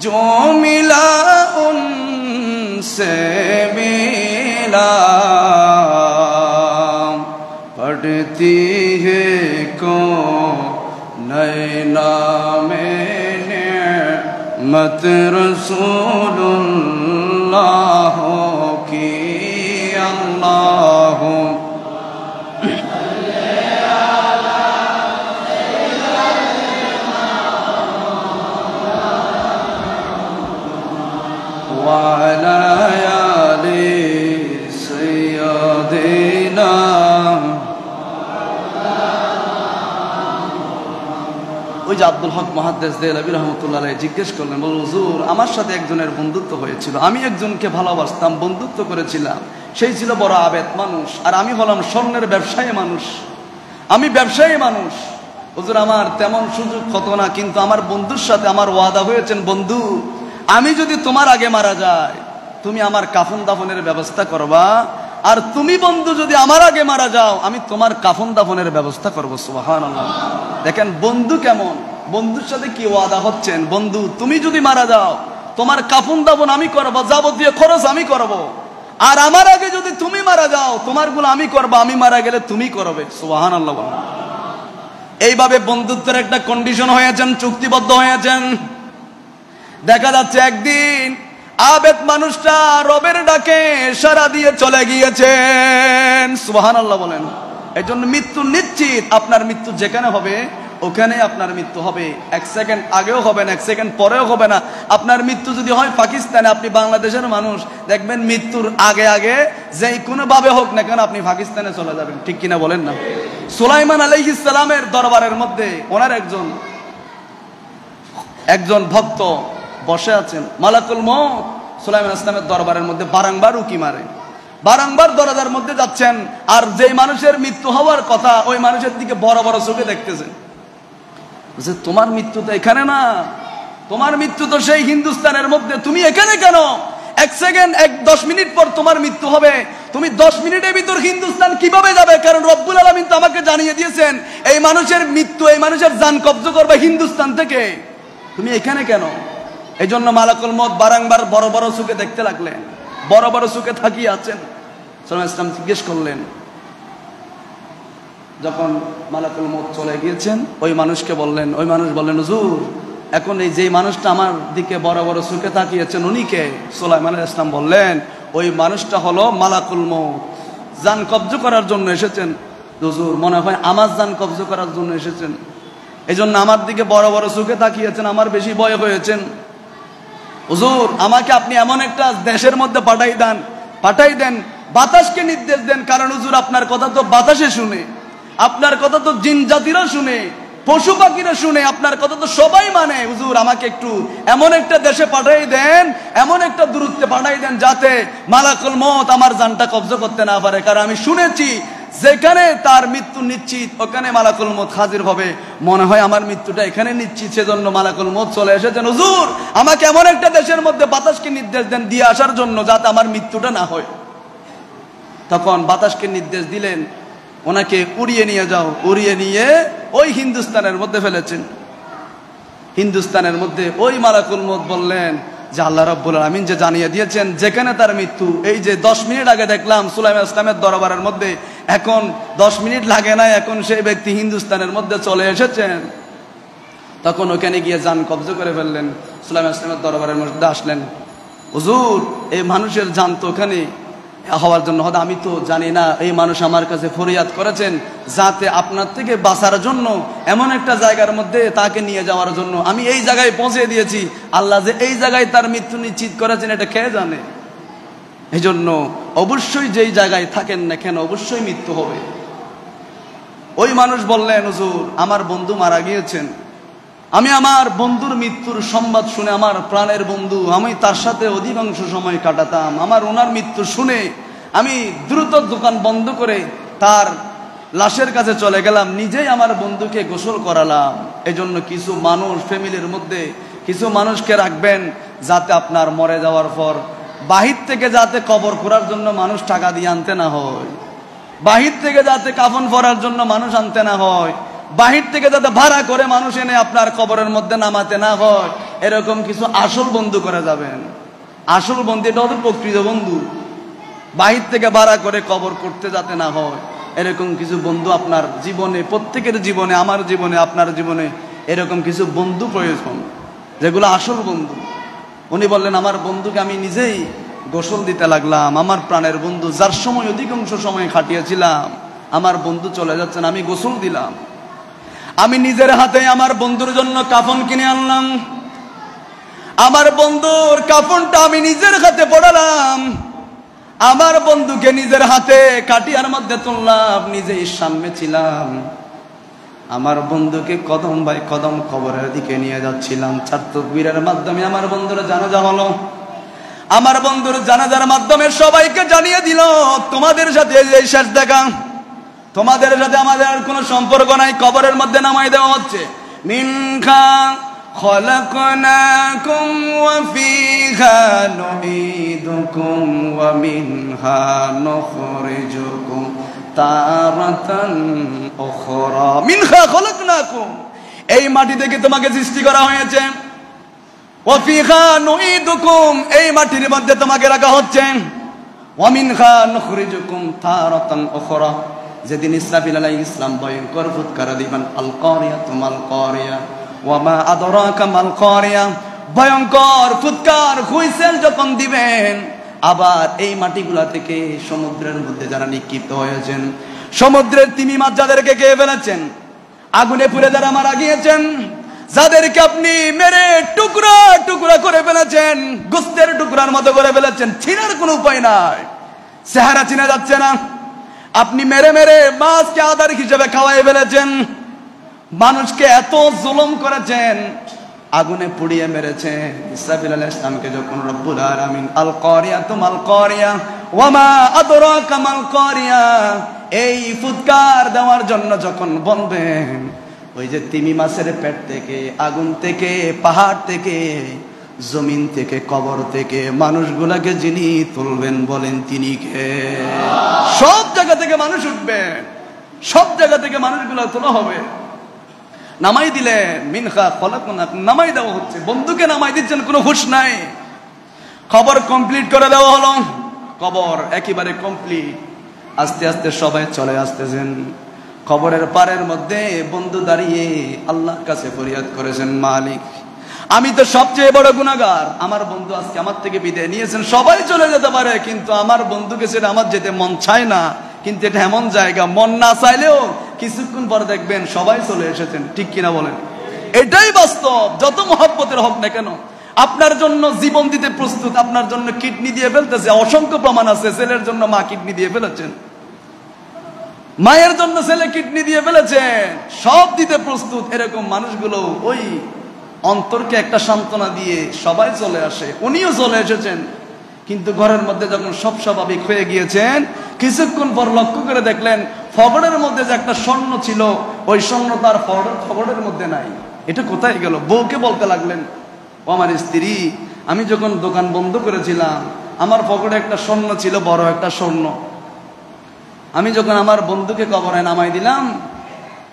जो मिला उनसे मिला, पढ़ती है को नए नामे मत रसूलुल्लाह की अल्लाह वाला आले सय्यदिना। ওই যে আব্দুল হক মুহাদ্দিস দেহলভী রহমতুল্লাহ আলাইহি জিজ্ঞেস করলেন, বল হুজুর, আমার সাথে একজনের বন্ধুত্ব হয়েছিল, আমি একজনকে ভালোবাসতাম, বন্ধুত্ব করেছিলাম, সেই ছিল বড় আবেদ মানুষ, আর আমি হলাম স্বর্ণের ব্যবসায়ী মানুষ, আমি ব্যবসায়ী মানুষ। হুজুর, আমার তেমন সুযোগ হতো না, কিন্তু আমার বন্ধুর সাথে আমার ওয়াদা হয়েছেন, বন্ধু, আমি যদি তোমার আগে মারা যাই, তুমি আমার কাফন দাফনের ব্যবস্থা করবা, আর তুমি বন্ধু যদি আমার আগে মারা যাও, আমি তোমার কাফন দাফনের ব্যবস্থা করবো। সুবহানাল্লাহ। দেখেন বন্ধু কেমন, বন্ধুর সাথে কি ওয়াদা হচ্ছেন, বন্ধু তুমি যদি মারা যাও, তোমার কাফন দাফন আমি করবো, যাবতীয় খরচ আমি করব, আর আমার আগে যদি তুমি মারা যাও, তোমারগুলো আমি করবো, আমি মারা গেলে তুমি করবে। সুবহানাল্লাহ। এইভাবে বন্ধুত্বের একটা কন্ডিশন হয়েছেন, চুক্তিবদ্ধ হয়েছেন। দেখা যাচ্ছে একদিন আবেদ মানুষটা রবের ডাকে সাড়া দিয়ে চলে গিয়েছেন। সুবহানাল্লাহ বলেন। এই জন্য মৃত্যু নিশ্চিত, আপনার মৃত্যু যেখানে হবে ওখানে আপনার মৃত্যু হবে। 1 সেকেন্ড আগেও হবে না, 1 সেকেন্ড পরেও হবে না। আপনার মৃত্যু যদি হয় পাকিস্তানে, আপনি বাংলাদেশের মানুষ, দেখবেন মৃত্যুর আগে আগে যেই কোনো ভাবে হোক না কেন আপনি পাকিস্তানে চলে যাবেন। ঠিক কিনা বলেন না? সুলাইমান আলাইহিস সালামের দরবারের মধ্যে ওনার একজন ভক্ত বসে আছেন, মালাকুল মউত সুলাইমান ইসলামের দরবারের মধ্যে বারংবার উকি মারে, বারংবার দরজার মধ্যে যাচ্ছেন, আর যেই মানুষের মৃত্যু হওয়ার কথা ওই মানুষের দিকে বড় বড় চোখে দেখতেছেন। যে তোমার মৃত্যু তো এখানে না, তোমার মৃত্যু তো সেই হিন্দুস্তানের মধ্যে, তুমি এখানে কেন? 1 সেকেন্ড 10 মিনিট পর তোমার মৃত্যু হবে, তুমি 10 মিনিটের ভিতর হিন্দুস্তান কিভাবে যাবে? কারণ রব্বুল আলামিন তো আমাকে জানিয়ে দিয়েছেন এই মানুষের মৃত্যু, এই মানুষের জান কবজা করবে হিন্দুস্তান থেকে, তুমি এখানে কেন? এই জন্য মালাকুল মউত বারংবার বড় বড় চোখে দেখতে লাগলেন, বড় বড় চোখে তাকিয়ে আছেন। সুলাইমান ইসলাম জিজ্ঞেস করলেন, যখন মালাকুল মউত চলে গিয়েছেন ওই মানুষকে বললেন, ওই মানুষ বললেন, হুজুর, এখন এই যে মানুষটা আমার দিকে বড় বড় চোখে তাকিয়েছেন উনি কে? সুলাইমান ইসলাম বললেন, ওই মানুষটা হলো মালাকুল মউত, জান কবজা করার জন্য এসেছেন। হুজুর, মনে হয় আমার জান কবজা করার জন্য এসেছেন, এই জন্য আমার দিকে বড় বড় চোখে তাকিয়েছেন, আমার বেশি ভয় হয়েছেন। হুজুর, আমাকে আপনি এমন একটা দেশের মধ্যে পাঠাই দেন, বাতাসকে নির্দেশ দেন, কারণ হুজুর আপনার কথা তো বাতাসে শুনে, আপনার কথা তো জিন জাতিরা শুনে, পশু পাখিরা শুনে, আপনার কথা তো সবাই মানে। হুজুর, আমাকে একটু এমন একটা দেশে পাঠাই দেন, এমন একটা দূরত্বে পাঠাই দেন, যাতে মালাকুল মউত আমার জানটা কবজা করতে না পারে, কারণ আমি শুনেছি যেখানে তার মৃত্যু নিশ্চিত ওখানে মালাকুল মউত হাজির হবে। মনে হয় আমার মৃত্যুটা এখানে নিশ্চিত, সেজন্য মালাকুল মউত চলে এসেছেন। হুজুর, আমাকে এমন একটা দেশের মধ্যে বাতাসকে নির্দেশ দেন দিয়ে আসার জন্য, যাতে আমার মৃত্যুটা না হয়। তখন বাতাসকে নির্দেশ দিলেন, ওনাকে উড়িয়ে নিয়ে যাও, উড়িয়ে নিয়ে ওই হিন্দুস্তানের মধ্যে ফেলেছেন। হিন্দুস্তানের মধ্যে ওই মালাকুল মউত বললেন যে আল্লাহ রাব্বুল আলামিন যে জানিয়ে দিয়েছেন যেখানে তার মৃত্যু, এই যে 10 মিনিট আগে দেখলাম সুলাইমান ইসলামের দরবারের মধ্যে, এখন 10 মিনিট লাগে না, এখন সেই ব্যক্তি হিন্দুস্তানের মধ্যে চলে এসেছেন। তখন ওখানে গিয়ে জান কবজা করে ফেললেন। সুলাইমান ইসলামের দরবারের মধ্যে আসলেন, হুজুর এই মানুষের জান তো ওখানে হওয়ার জন্য, হয়তো আমি তো জানি না, এই মানুষ আমার কাছে ফরিয়াদ করেছেন যাতে আপনার থেকে বাঁচার জন্য এমন একটা জায়গার মধ্যে তাকে নিয়ে যাওয়ার জন্য আমি এই জায়গায় পৌঁছে দিয়েছি। আল্লাহ যে এই জায়গায় তার মৃত্যু নিশ্চিত করেছেন এটা কে জানে। এই জন্য অবশ্যই যেই জায়গায় থাকেন না কেন অবশ্যই মৃত্যু হবে। ওই মানুষ বললেন, হুজুর আমার বন্ধু মারা গিয়েছেন, আমি আমার বন্ধুর মৃত্যুর সংবাদ শুনে, আমার প্রাণের বন্ধু, আমি তার সাথে অধিকাংশ সময় কাটাতাম, আমার ওনার মৃত্যু শুনে আমি দ্রুত দোকান বন্ধ করে তার লাশের কাছে চলে গেলাম, নিজেই আমার বন্ধুকে গোসল করালাম। এজন্য কিছু মানুষ ফ্যামিলির মধ্যে কিছু মানুষকে রাখবেন যাতে আপনার মরে যাওয়ার পর বাহির থেকে যাতে কবর করার জন্য মানুষ টাকা দিয়ে আনতে না হয়, বাহির থেকে যাতে কাফন পরার জন্য মানুষ আনতে না হয়, বাহির থেকে যাতে ভাড়া করে মানুষ এনে আপনার কবরের মধ্যে নামাতে না হয়, এরকম কিছু আসল বন্ধু করে যাবেন। আসল বন্ধু এটা হচ্ছে প্রকৃত বন্ধু, বাহির থেকে ভাড়া করে কবর করতে যাতে না হয়, এরকম কিছু বন্ধু আপনার জীবনে, প্রত্যেকের জীবনে, আমার জীবনে, আপনার জীবনে এরকম কিছু বন্ধু প্রয়োজন, যেগুলো আসল বন্ধু। উনি বললেন আমার বন্ধুকে আমি নিজেই গোসল দিতে লাগলাম, আমার প্রাণের বন্ধু যার সময় অধিকাংশ সময় খাটিয়েছিলাম, আমার বন্ধু চলে যাচ্ছেন, আমি গোসল দিলাম, আমি নিজের হাতে আমার বন্ধুর জন্য কাফন কিনে আনলাম, আমার বন্ধুর কাফনটা আমি নিজের হাতে পড়ালাম, আমার বন্ধুকে নিজের হাতে কাটিয়ার মধ্যে তুললাম, নিজেই সামনে ছিলাম, আমার বন্ধুকে কদম বাই কদম কবরের দিকে নিয়ে যাচ্ছিলাম। 4 তাকবীরের মাধ্যমে আমার বন্ধুর জানাজা হলো। আমার বন্ধুর জানাজার মাধ্যমে সবাইকে জানিয়ে দিল তোমাদের সাথে এই শেষ দেখা, তোমাদের সাথে আমাদের আর কোনো সম্পর্ক নাই, কবরের মধ্যে নামাই দেওয়া হচ্ছে। মিনহা খলাকনাকুম ওয়া ফিহা নুঈদুকুম ওয়া মিনহা নুখরিজুকুম তারাতান উখরা। মিনহা খলাকনাকুম, এই মাটি থেকে তোমাকে সৃষ্টি করা হয়েছে, ওয়া ফিহা নুঈদুকুম, এই মাটির মধ্যে তোমাকে রাখা হচ্ছে, ওয়া মিনহা নুখরিজুকুম তারাতান উখরা। যেদিন ইসরাফিল আলাইহিস সালাম ভয়ঙ্কর ফুৎকার দিবেন, আল কারিয়াতু মাল কারিয়া ওয়া মা আদরাকা মাল কারিয়া, ভয়ঙ্কর ফুৎকার হুইসেল যখন দিবেন, আবার এই মাটিগুলা থেকে সমুদ্রের মধ্যে যারা নিক্ষিপ্ত হয়েছেন, সমুদ্রের তিমি মাছ যাদেরকে খেয়ে ফেলেছেন, আগুনে পুড়ে যারা মারা গিয়েছেন, যাদেরকে আপনি মেরে টুকরা টুকরা করে ফেলেছেন, গোস্তের টুকরার মতো করে ফেলেছেন, চিনার কোনো উপায় নাই, চেহারা চিনা যাচ্ছে না, আপনি মেরে মেরে মাছকে আদার হিসেবে খাওয়াই ফেলেছেন, মানুষকে এত জুলুম করেছেন, আগুনে পুড়িয়ে মেরেছেন। ইসরাফিল আলাইহিস সালামকে যখন রব্বুল আলামিন আল কারিয়াতু মাল কারিয়া ওয়া মা আদরাকা মাল কারিয়া, এই ফুৎকার দেওয়ার জন্য যখন বলবেন, ওই যে তিমি মাছের পেট থেকে, আগুন থেকে, পাহাড় থেকে, জমিন থেকে, কবর থেকে মানুষগুলাকে যিনি তুলবেন বলেন তিনি কে? সব জায়গা থেকে মানুষ উঠবে, সব জায়গা থেকে মানুষগুলা তোলা হবে, নামাই দিলে মিনহা খলাকনাকুম, নামাই দেওয়া হচ্ছে, বন্ধুকে নামাই দিচ্ছেন, কোনো হুঁশ নাই। খবর কমপ্লিট করে দেওয়া হলো, কবর একেবারে কমপ্লিট। আস্তে আস্তে সবাই চলে আসতেছেন, কবরের পারের মধ্যে বন্ধু দাঁড়িয়ে আল্লাহর কাছে ফরিয়াদ করেছেন, মালিক আমি তো সবচেয়ে বড় গুনাহগার, আমার বন্ধু আজকে আমার থেকে বিদায় নিয়েছেন, সবাই চলে যেতে পারে কিন্তু আমার বন্ধুকে সেটা আমার যেতে মন চায় না, কিন্তু এটা এমন জায়গা মন না চাইলেও কিছুক্ষণ পর দেখবেন সবাই চলে এসেছেন, ঠিক কিনা বলেন? এটাই বাস্তব। যত মহব্বতের হোক না কেন, আপনার জন্য জীবন দিতে প্রস্তুত, আপনার জন্য কিডনি দিয়ে ফেলতেছে, অসংখ্য প্রমাণ আছে। ছেলের জন্য মা কিডনি দিয়ে ফেলেছেন, মায়ের জন্য ছেলে কিডনি দিয়ে ফেলেছে, সব দিতে প্রস্তুত। এরকম মানুষগুলো ওই অন্তরকে একটা সান্ত্বনা দিয়ে সবাই চলে আসে, উনিও চলে এসেছেন, কিন্তু ঘরের মধ্যে যখন সব স্বাভাবিক হয়ে গিয়েছেন, কিছুক্ষণ পর লক্ষ্য করে দেখলেন ফগড়ের মধ্যে যে একটা স্বর্ণ ছিল, ওই স্বর্ণ তার ফগড়ের মধ্যে নাই। এটা কোথায় গেল? বউকে বলতে লাগলেন, ও আমার স্ত্রী, আমি যখন দোকান বন্ধ করেছিলাম আমার ফগড়ে একটা স্বর্ণ ছিল, বড় একটা স্বর্ণ, আমি যখন আমার বন্ধুকে কবরে নামাই দিলাম,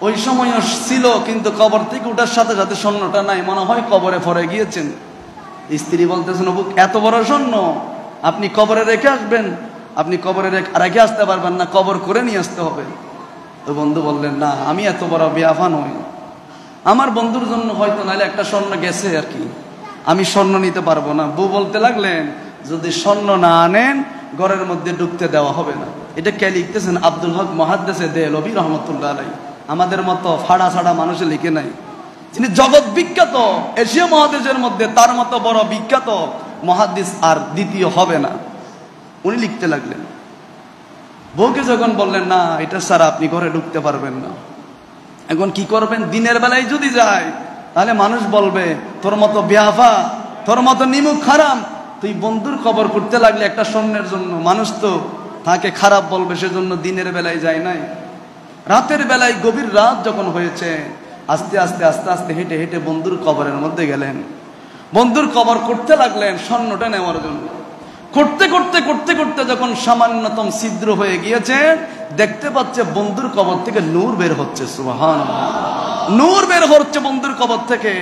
ওই সময়ও ছিল, কিন্তু কবর থেকে ওঠার সাথে সাথে স্বর্ণটা নাই, মনে হয় কবরে পড়ে গিয়েছেন। স্ত্রী বলতেছেন, অবু এত বড় স্বর্ণ আপনি কবরে রেখে আসবেন? আপনি কবরে রেখে আসতে পারবেন না, কবর করে নিয়ে আসতে হবে। তো বন্ধু বললেন, না আমি এত বড় বেয়াফা নই, আমার বন্ধুর জন্য হয়তো নাহলে একটা স্বর্ণ গেছে আর কি, আমি স্বর্ণ নিতে পারবো না। বউ বলতে লাগলেন, যদি স্বর্ণ না আনেন ঘরের মধ্যে ঢুকতে দেওয়া হবে না। এটা কে লিখতেছেন? আব্দুল হক মুহাদ্দিসে দেহলভী রহমতুল্লাহ আলাইহি। আমাদের মতো ফাড়া ছাড়া মানুষে লিখে নাই। তিনি জগৎ বিখ্যাত, এশিয়া মহাদেশের মধ্যে তার মতো বড় বিখ্যাত মুহাদ্দিস আর দ্বিতীয় হবে না। উনি লিখতে লাগলেন। বউকে যখন বললেন, না এটা ছাড়া আপনি ঘরে ঢুকতে পারবেন না, এখন কি করবেন? দিনের বেলায় যদি যায় তাহলে মানুষ বলবে তোর মতো বেয়াফা, তোর মতো নিমুখ খারাপ, তুই বন্ধুর খবর করতে লাগলে একটা স্বর্ণের জন্য, মানুষ তো তাকে খারাপ বলবে, সেজন্য দিনের বেলায় যায় নাই। রাতের বেলায় গভীর রাত যখন হয়েছে, আস্তে আস্তে আস্তে আস্তে হেঁটে হেঁটে বন্ধুর কবরের মধ্যে গেলেন। বন্ধুর কবর করতে লাগলেন স্বর্ণটা নেওয়ার জন্য। করতে করতে করতে করতে যখন সামান্যতম ছিদ্র হয়ে গিয়েছে, দেখতে পাচ্ছে বন্ধুর কবর থেকে নূর বের হচ্ছে। সুবহানাল্লাহ, নূর বের হচ্ছে বন্ধুর কবর থেকে।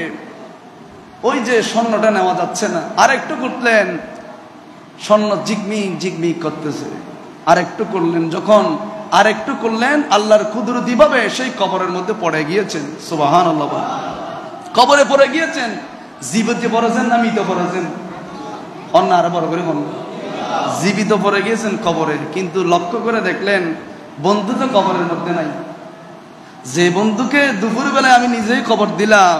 ওই যে স্বর্ণটা নেওয়া যাচ্ছে না, আরেকটু করলেন, স্বর্ণ জিগমিগ জিগমিগ করতেছে। আরেকটু করলেন, যখন আরেকটু করলেন, আল্লাহর কুদরতি ভাবে সেই কবরের মধ্যে পড়ে গিয়েছেন। সুবহানাল্লাহ, কবরে পড়ে গিয়েছেন। জীবিত পড়েছেন না মৃত পড়েছেন? অন্য আরো বড় করে বলুন, জীবিত পড়ে গিয়েছেন কবরে। কিন্তু লক্ষ্য করে দেখলেন বন্ধু তো কবরের মধ্যে নাই। যে বন্ধুকে দুপুর বেলায় আমি নিজেই কবর দিলাম,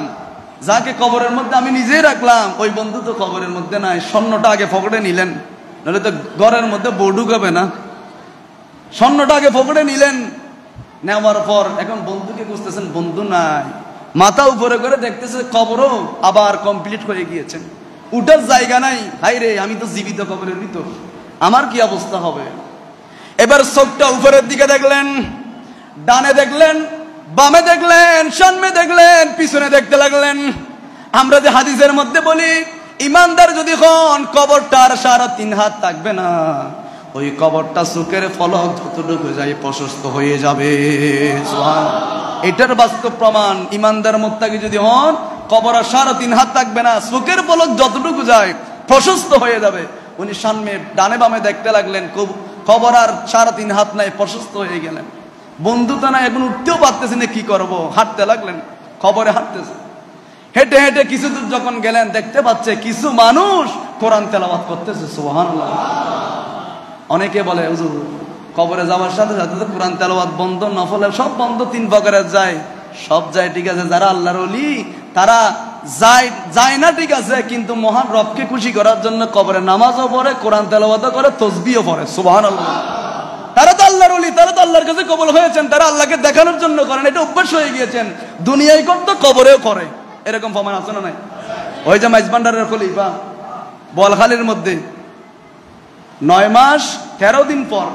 যাকে কবরের মধ্যে আমি নিজেই রাখলাম, ওই বন্ধু তো কবরের মধ্যে নাই। স্বর্ণটা আগে পকেটে নিলেন, নাহলে তো ঘরের মধ্যে বউ ঢুকাবে না। স্বর্ণটা আগে পকেটে নিলেন, নেওয়ার পর এখন বন্ধুকে খুঁজতেছেন, বন্ধু নাই। মাথা উপরে করে দেখতেছে কবরও আবার কমপ্লিট হয়ে গিয়েছেন, উঠার জায়গা নাই। হাই রে, আমি তো জীবিত কবরের ভিতর, আমার কি অবস্থা হবে? এবার চোখটা উপরের দিকে দেখলেন, ডানে দেখলেন, বামে দেখলেন, সামনে দেখলেন, পিছনে দেখতে লাগলেন। আমরা যে হাদিসের মধ্যে বলি, ইমানদার যদি হন কবরটার 3.5 হাত থাকবে না, ওই কবরটা চোখের ফলক যতটুকু যায় প্রশস্ত হয়ে যাবে। এটার বাস্তব প্রমাণ। ইমানদার মুত্তাকি যদি হন, কবর 3.5 হাত থাকবে না, চোখের ফলক যতটুকু যায় প্রশস্ত হয়ে যাবে। উনি সামনে ডানে বামে দেখতে লাগলেন, কবর আর 3.5 হাত নাই, প্রশস্ত হয়ে গেলেন। বন্ধু তো না, এখন উঠতেও পারতেছে না, কি করব? হাঁটতে লাগলেন, কবরে হাঁটতেছে। হেঁটে হেঁটে কিছু দূর যখন গেলেন, দেখতে পাচ্ছে কিছু মানুষ কোরআন তেলাওয়াত করতেছে। সুবহানাল্লাহ। অনেকে বলে, হুজুর কবরে যাওয়ার সাথে সাথে তো কোরআন তেলাওয়াত বন্ধ, নফলে সব বন্ধ, 3 প্রকারের যায়। সব যায় ঠিক আছে, যারা আল্লাহর ওলি তারা যায় না ঠিক আছে, কিন্তু মহান রবকে খুশি করার জন্য কবরে নামাজও পড়ে, কোরআন তেলাওয়াতও করে, তাসবিহও পড়ে। সুবহানাল্লাহ। তারা তো আল্লাহর ওলি, তারা তো আল্লাহর কাছে কবুল হয়েছেন, তারা আল্লাহকে দেখানোর জন্য করেন, এটা অভ্যাস হয়ে গিয়েছেন। দুনিয়ায় করতো, কবরেও করে, এরকম প্রমাণ আছে না নাই? ওই যে মাইজভান্ডারের খলিফা বলখালীর মধ্যে 9 মাস 13 দিন পর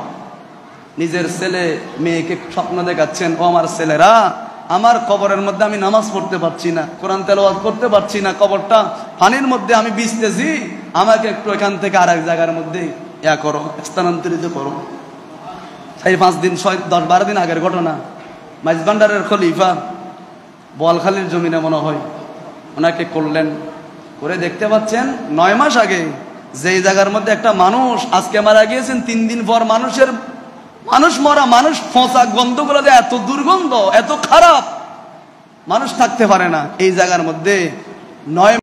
নিজের ছেলে মেয়েকে স্বপ্ন দেখাচ্ছেন, ও আমার ছেলেরা, আমার কবরের মধ্যে আমি নামাজ পড়তে পারছি না, কোরআন তেলাওয়াত করতে পারছি না, কবরটা পানির মধ্যে আমি ভিজতেছি, আমাকে একটু এখান থেকে আরেক জায়গার মধ্যে করো, স্থানান্তরিত করো। 4-5 দিন 10-12 দিন আগের ঘটনা। মাইজভান্ডারের খলিফা বলখালীর জমিনে মনে হয় ওনাকে করলেন, করে দেখতে পাচ্ছেন 9 মাস আগে যেই জায়গার মধ্যে একটা মানুষ আজকে মারা গিয়েছেন, 3 দিন পর মানুষ মরা, মানুষ ফোঁসা, গন্ধগুলো যে এত দুর্গন্ধ, এত খারাপ, মানুষ থাকতে পারে না। এই জায়গার মধ্যে 9